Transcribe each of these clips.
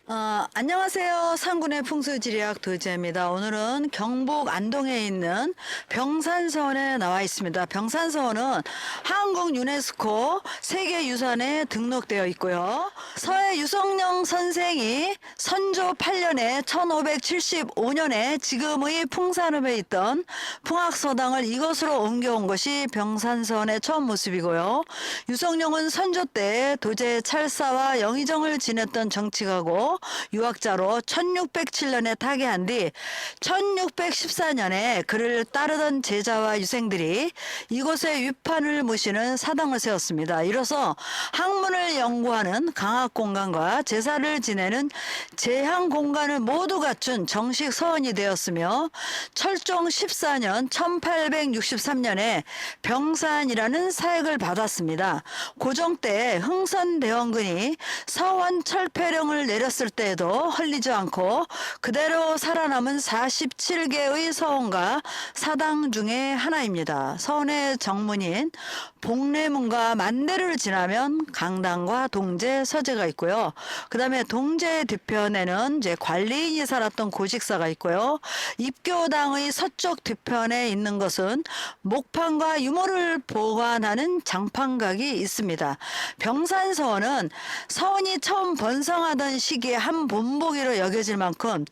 안녕하세요. 상군의 풍수지리학 도지입니다. 오늘은 경북 안동에 있는 병산서원에 나와 있습니다. 병산서원은 한국 유네스코 세계유산에 등록되어 있고요. 서해 유성령 선생이 선조 8년에 1575년에 지금의 풍산읍에 있던 풍악서당을 이곳으로 옮겨온 것이 병산서원의 처음 모습이고요. 유성령은 선조 때 도제 찰사와 영의정을 지냈던 정치가고 유학자로 1607년에 타계한 뒤 1614년에 그를 따르던 제자와 유생들이 이곳에 위판을 모시는 사당을 세웠습니다. 이로써 학문을 연구하는 강학공간과 제사를 지내는 제향공간을 모두 갖춘 정식 서원이 되었으며 철종 14년 1863년에 병산이라는 사역을 받았습니다. 고종 때 흥선대원군이 서원 철폐령을 내렸을 때에도 헐리지 않고 그대로 살아남은 47개의 서원과 사당 중에 하나입니다. 서원의 정문인 복례문과 만대를 지나면 강당과 동제, 서재가 있고요. 그 다음에 동제 뒤편에는 이제 관리인이 살았던 고식사가 있고요. 입교당의 서쪽 뒤편에 있는 것은 목판과 유물을 보관하는 장판각이 있습니다. 병산서원은 서원이 처음 번성하던 시기에 한 본보기로 여겨질 만큼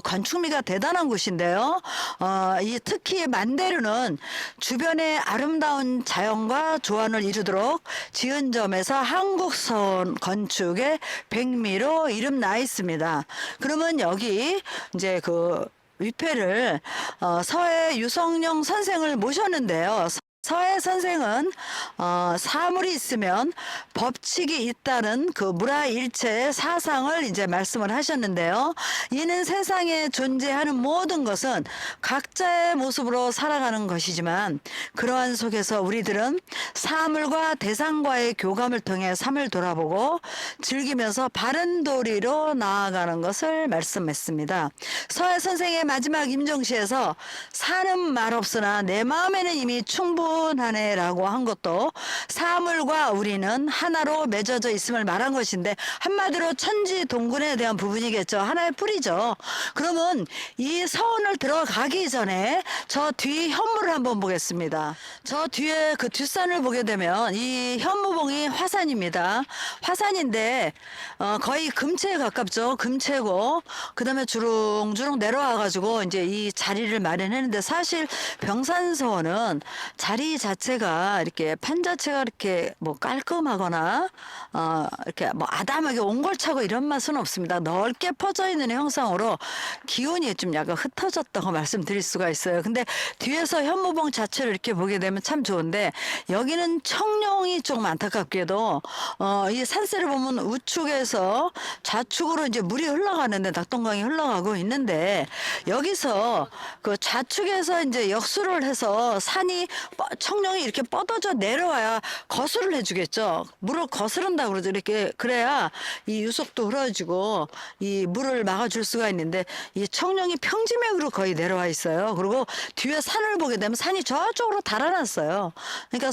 건축미가 대단한 곳인데요. 특히 만대루는 주변의 아름다운 자연과 조화를 이루도록 지은 점에서 한국 서원 건축의 백미로 이름 나 있습니다. 그러면 여기 이제 그 위패를 서해 유성령 선생을 모셨는데요. 서해 선생은 사물이 있으면 법칙이 있다는 그 무라일체의 사상을 이제 말씀을 하셨는데요. 이는 세상에 존재하는 모든 것은 각자의 모습으로 살아가는 것이지만 그러한 속에서 우리들은 사물과 대상과의 교감을 통해 삶을 돌아보고 즐기면서 바른 도리로 나아가는 것을 말씀했습니다. 서해 선생의 마지막 임종시에서 사는 말 없으나 내 마음에는 이미 충분하네 라고 한 것도 사물과 우리는 하나로 맺어져 있음을 말한 것인데 한마디로 천지동군에 대한 부분이겠죠. 하나의 뿌리죠. 그러면 이 서원을 들어가기 전에 저 뒤 현무를 한번 보겠습니다. 저 뒤에 그 뒷산을 보게 되면 이 현무봉이 화산입니다. 화산인데 거의 금체에 가깝죠. 금체고 그 다음에 주릉주릉 내려와 가지고 이제 이 자리를 마련했는데 사실 병산서원은 자리 자체가 이렇게 판 자체가 이렇게 뭐 깔끔하거나 이렇게 뭐 아담하게 옹골차고 이런 맛은 없습니다. 넓게 퍼져 있는 형상으로 기운이 좀 약간 흩어졌다고 말씀드릴 수가 있어요. 근데 뒤에서 현무봉 자체를 이렇게 보게 되면 참 좋은데 여기는 청룡이 조금 안타깝게도 이 산세를 보면 우측에서 좌측으로 이제 물이 흘러가는데 낙동강이 흘러가고 있는데 여기서 그 좌측에서 이제 역수를 해서 산이 청룡이 이렇게 뻗어져 내려와야 거수를 해주겠죠. 물을 거스른다고 그러죠. 이렇게 그래야 이 유속도 흐려지고 이 물을 막아줄 수가 있는데 이 청룡이 평지맥으로 거의 내려와 있어요. 그리고 뒤에 산을 보게 되면 산이 저쪽으로 달아났어요. 그러니까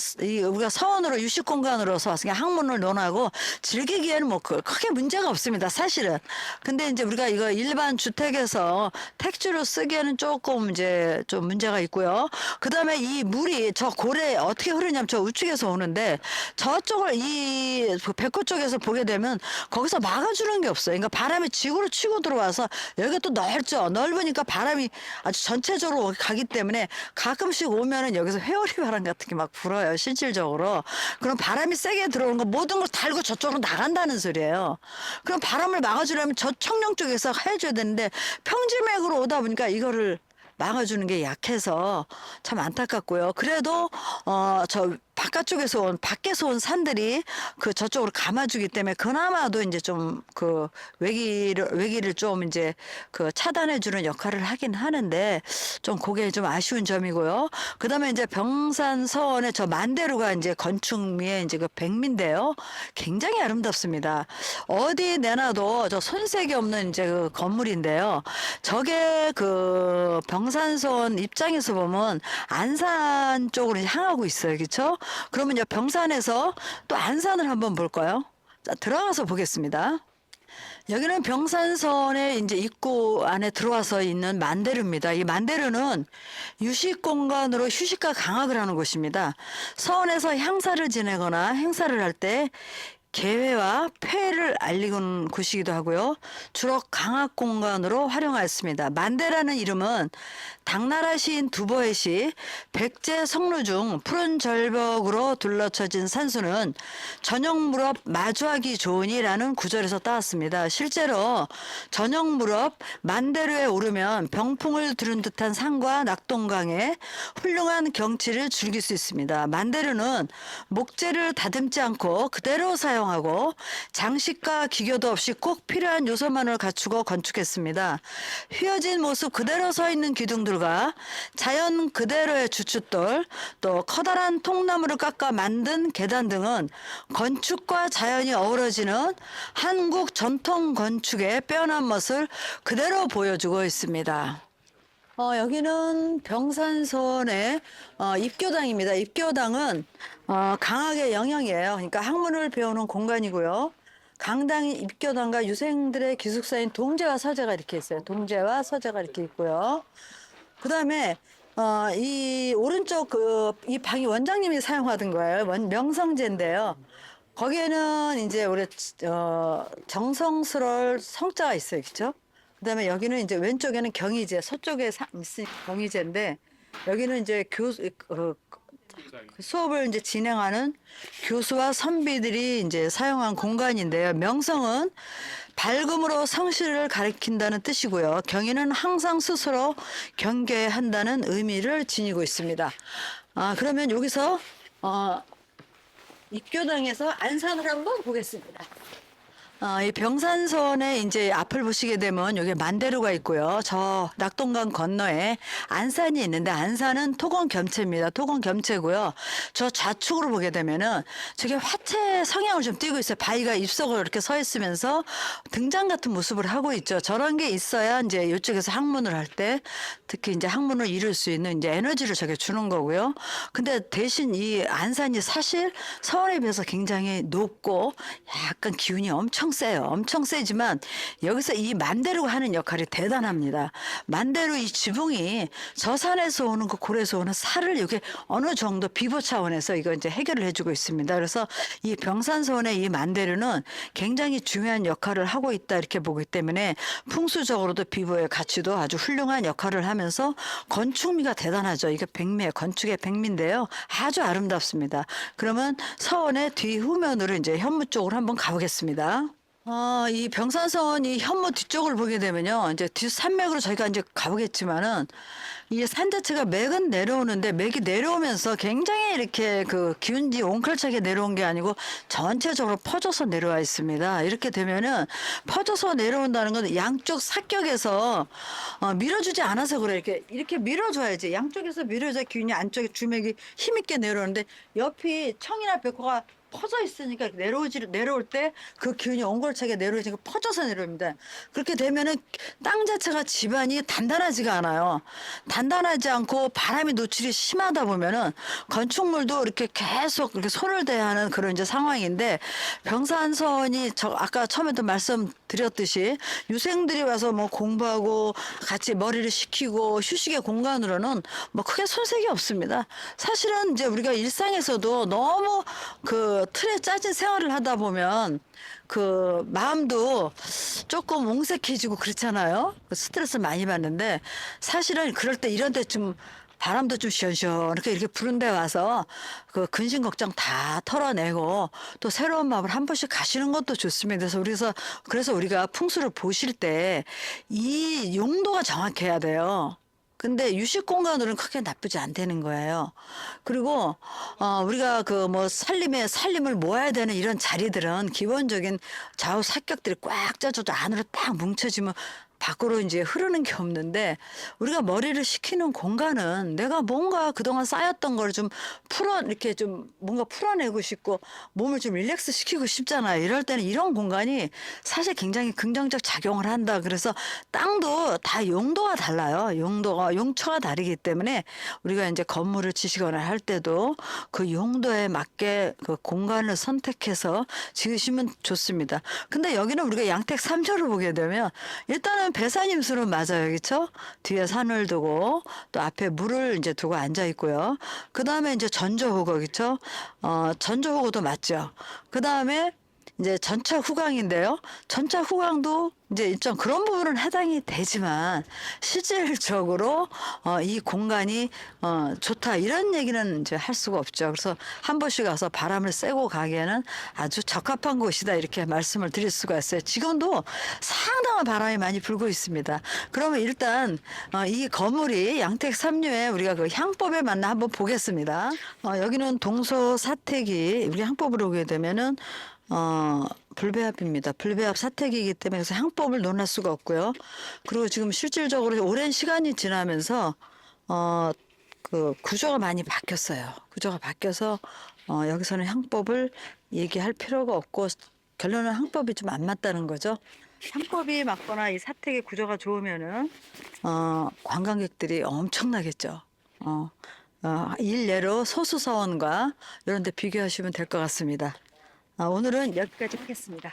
우리가 서원으로 유식 공간으로서 왔으니까 학문을 논하고 즐기기에는 뭐 크게 문제가 없습니다. 사실은. 근데 이제 우리가 이거 일반 주택에서 택지로 쓰기에는 조금 이제 좀 문제가 있고요. 그 다음에 이 물이 저 고래 어떻게 흐르냐면 저 우측에서 오는데 저쪽을 이 백호 쪽에서 보게 되면 거기서 막아주는 게 없어요. 그러니까 바람이 지구로 치고 들어와서 여기가 또 넓죠. 넓으니까 바람이 아주 전체적으로 가기 때문에 가끔씩 오면은 여기서 회오리 바람 같은 게 막 불어요. 실질적으로. 그럼 바람이 세게 들어오는 거 모든 걸 달고 저쪽으로 나간다는 소리예요. 그럼 바람을 막아주려면 저 청령 쪽에서 해줘야 되는데 평지맥으로 오다 보니까 이거를 막아주는 게 약해서 참 안타깝고요. 그래도 저 밖에서 온 산들이 그 저쪽으로 감아주기 때문에 그나마도 이제 좀 그 외기를 좀 이제 그 차단해주는 역할을 하긴 하는데 좀 그게 좀 아쉬운 점이고요. 그 다음에 이제 병산서원의 저 만대루가 이제 건축미의 이제 그 백미인데요. 굉장히 아름답습니다. 어디 내놔도 저 손색이 없는 이제 그 건물인데요. 저게 그 병산서원 입장에서 보면 안산 쪽으로 향하고 있어요. 그렇죠? 그러면 병산에서 또 안산을 한번 볼까요? 자, 들어가서 보겠습니다. 여기는 병산선의 이제 입구 안에 들어와서 있는 만대루입니다. 이 만대루는 유식 공간으로 휴식과 강학을 하는 곳입니다. 서원에서 향사를 지내거나 행사를 할 때 개회와 폐를 알리는 곳이기도 하고요. 주로 강학 공간으로 활용하였습니다. 만대라는 이름은 당나라 시인 두보의 시 백제 성루 중 푸른 절벽으로 둘러쳐진 산수는 저녁 무렵 마주하기 좋으니라는 구절에서 따왔습니다. 실제로 저녁 무렵 만대루에 오르면 병풍을 두른 듯한 산과 낙동강의 훌륭한 경치를 즐길 수 있습니다. 만대루는 목재를 다듬지 않고 그대로 사용하고 장식과 기교도 없이 꼭 필요한 요소만을 갖추고 건축했습니다. 휘어진 모습 그대로 서 있는 기둥들과 자연 그대로의 주춧돌, 또 커다란 통나무를 깎아 만든 계단 등은 건축과 자연이 어우러지는 한국 전통 건축의 빼어난 멋을 그대로 보여주고 있습니다. 여기는 병산선의 입교당입니다. 입교당은 강학의 영역이에요. 그러니까 학문을 배우는 공간이고요. 강당이 입교당과 유생들의 기숙사인 동제와 서재가 이렇게 있어요. 동제와 서재가 이렇게 있고요. 그 다음에 이 오른쪽 이 방이 원장님이 사용하던 거예요. 명성제인데요. 거기에는 이제 우리 정성스러울 성자가 있어요, 그렇죠? 그다음에 여기는 이제 왼쪽에는 경희제, 서쪽에 경희제인데 여기는 이제 수업을 이제 진행하는 교수와 선비들이 이제 사용한 공간인데요. 명성은 밝음으로 성실을 가리킨다는 뜻이고요. 경희는 항상 스스로 경계한다는 의미를 지니고 있습니다. 그러면 여기서 입교당에서 안산을 한번 보겠습니다. 이 병산선의 이제 앞을 보시게 되면 여기 만대루가 있고요. 저 낙동강 건너에 안산이 있는데 안산은 토건 겸체입니다. 토건 겸체고요. 저 좌측으로 보게 되면은 저게 화채 성향을 좀 띠고 있어요. 바위가 입속으로 이렇게 서 있으면서 등장 같은 모습을 하고 있죠. 저런 게 있어야 이제 이쪽에서 학문을 할 때 특히 이제 학문을 이룰 수 있는 이제 에너지를 저게 주는 거고요. 근데 대신 이 안산이 사실 서울에 비해서 굉장히 높고 약간 기운이 엄청 세요. 엄청 세지만 여기서 이 만대루가 하는 역할이 대단합니다. 만대루 이 지붕이 저 산에서 오는 그 고래에서 오는 살을 이게 어느 정도 비보 차원에서 이거 이제 해결을 해주고 있습니다. 그래서 이 병산선의 이 만대루는 굉장히 중요한 역할을 하고 있다 이렇게 보기 때문에 풍수적으로도 비보의 가치도 아주 훌륭한 역할을 하면서 건축미가 대단하죠. 이게 백미의 건축의 백미인데요. 아주 아름답습니다. 그러면 서원의 뒤후면으로 이제 현무 쪽으로 한번 가보겠습니다. 이 병산선 이 현무 뒤쪽을 보게 되면요. 이제 뒷산맥으로 저희가 이제 가보겠지만은 이 산 자체가 맥은 내려오는데 맥이 내려오면서 굉장히 이렇게 그 기운이 옹클차게 내려온 게 아니고 전체적으로 퍼져서 내려와 있습니다. 이렇게 되면은 퍼져서 내려온다는 건 양쪽 사격에서 밀어주지 않아서 그래. 이렇게 밀어줘야지. 양쪽에서 밀어줘야 기운이 안쪽에 주맥이 힘있게 내려오는데 옆이 청이나 백호가 퍼져 있으니까 내려올 때 그 기운이 옹골차게 내려오니까 퍼져서 내려옵니다. 그렇게 되면은 땅 자체가 집안이 단단하지가 않아요. 단단하지 않고 바람이 노출이 심하다 보면은 건축물도 이렇게 계속 이렇게 손을 대야 하는 그런 이제 상황인데 병산선이 아까 처음에도 말씀드렸듯이 유생들이 와서 뭐 공부하고 같이 머리를 식히고 휴식의 공간으로는 뭐 크게 손색이 없습니다. 사실은 이제 우리가 일상에서도 너무 그 틀에 짜진 생활을 하다 보면 그 마음도 조금 옹색해지고 그렇잖아요. 스트레스 많이 받는데 사실은 그럴 때 이런 데 좀 바람도 좀 시원시원하게 이렇게 부른 데 와서 그 근심 걱정 다 털어내고 또 새로운 마음을 한 번씩 가시는 것도 좋습니다. 그래서 우리가 풍수를 보실 때 이 용도가 정확해야 돼요. 근데 유식 공간으로는 크게 나쁘지 않다는 거예요. 그리고 우리가 그 뭐 살림을 모아야 되는 이런 자리들은 기본적인 좌우 사격들이 꽉 짜져도 안으로 딱 뭉쳐지면 밖으로 이제 흐르는 게 없는데 우리가 머리를 식히는 공간은 내가 뭔가 그동안 쌓였던 걸 좀 이렇게 좀 뭔가 풀어내고 싶고 몸을 좀 릴렉스 시키고 싶잖아요. 이럴 때는 이런 공간이 사실 굉장히 긍정적 작용을 한다. 그래서 땅도 다 용도가 달라요. 용처가 다르기 때문에 우리가 이제 건물을 지시거나 할 때도 그 용도에 맞게 그 공간을 선택해서 지으시면 좋습니다. 근데 여기는 우리가 양택 3조를 보게 되면 일단은 배산임수는 맞아요. 그렇죠? 뒤에 산을 두고 또 앞에 물을 이제 두고 앉아 있고요. 그다음에 이제 전조후거 그렇죠? 전조후거도 맞죠. 그다음에 이제 전차 후광인데요. 전차 후광도 이제 일정 그런 부분은 해당이 되지만 실질적으로 이 공간이 좋다 이런 얘기는 이제 할 수가 없죠. 그래서 한 번씩 가서 바람을 쐬고 가기에는 아주 적합한 곳이다 이렇게 말씀을 드릴 수가 있어요. 지금도 상당한 바람이 많이 불고 있습니다. 그러면 일단 이 건물이 양택 3류에 우리가 그 향법에 맞나 한번 보겠습니다. 여기는 동서 사택이 우리 향법으로 오게 되면은 불배합입니다. 불배합 사택이기 때문에 그래서 향법을 논할 수가 없고요. 그리고 지금 실질적으로 오랜 시간이 지나면서 그 구조가 많이 바뀌었어요. 구조가 바뀌어서 여기서는 향법을 얘기할 필요가 없고 결론은 향법이 좀 안 맞다는 거죠. 향법이 맞거나 이 사택의 구조가 좋으면은 관광객들이 엄청나겠죠. 일례로 소수서원과 이런 데 비교하시면 될 것 같습니다. 오늘은 여기까지 하겠습니다.